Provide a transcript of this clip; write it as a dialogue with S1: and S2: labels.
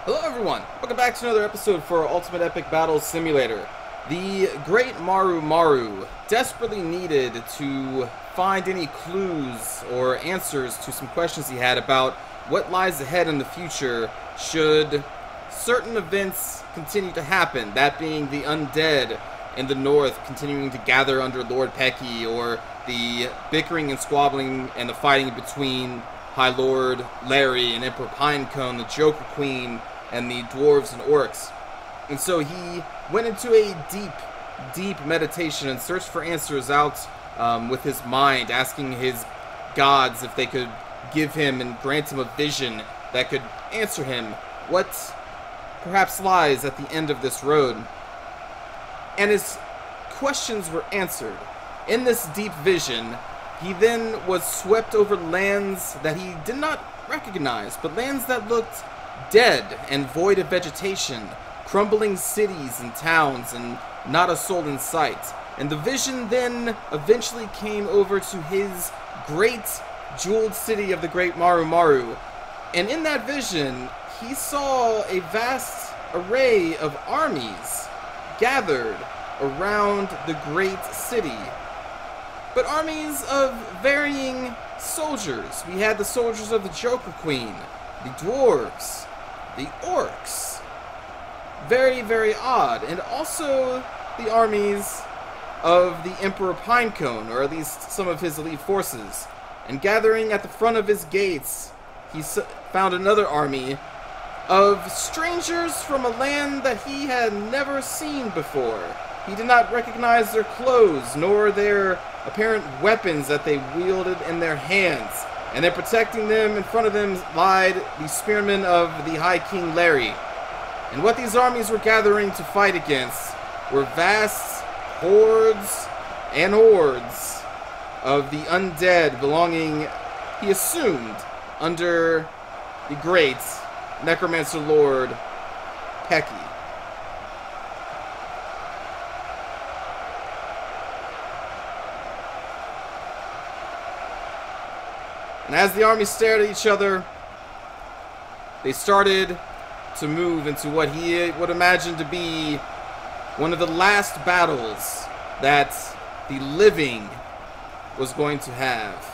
S1: Hello everyone, welcome back to another episode for Ultimate Epic Battles Simulator. The great Maru desperately needed to find any clues or answers to some questions he had about what lies ahead in the future should certain events continue to happen, that being the undead in the north continuing to gather under Lord Pecky, or the bickering and squabbling and the fighting between High Lord Larry and Emperor Pinecone, the Joker Queen, and the dwarves and orcs. And so he went into a deep meditation and searched for answers out with his mind, asking his gods if they could give him and grant him a vision that could answer him what perhaps lies at the end of this road. And his questions were answered. In this deep vision, he then was swept over lands that he did not recognize, but lands that looked dead and void of vegetation, crumbling cities and towns, and not a soul in sight. And the vision then eventually came over to his great jeweled city of the great Maru. And in that vision, he saw a vast array of armies gathered around the great city. But armies of varying soldiers. We had the soldiers of the Joker Queen, the dwarves, the orcs. Very odd. And also the armies of the Emperor Pinecone, or at least some of his elite forces. And gathering at the front of his gates, he found another army of strangers from a land that he had never seen before. He did not recognize their clothes, nor their apparent weapons that they wielded in their hands. And then protecting them, in front of them lied the spearmen of the High King Larry. And what these armies were gathering to fight against were vast hordes and hordes of the undead belonging, he assumed, under the great Necromancer Lord Pecky. And as the army stared at each other, they started to move into what he would imagine to be one of the last battles that the living was going to have.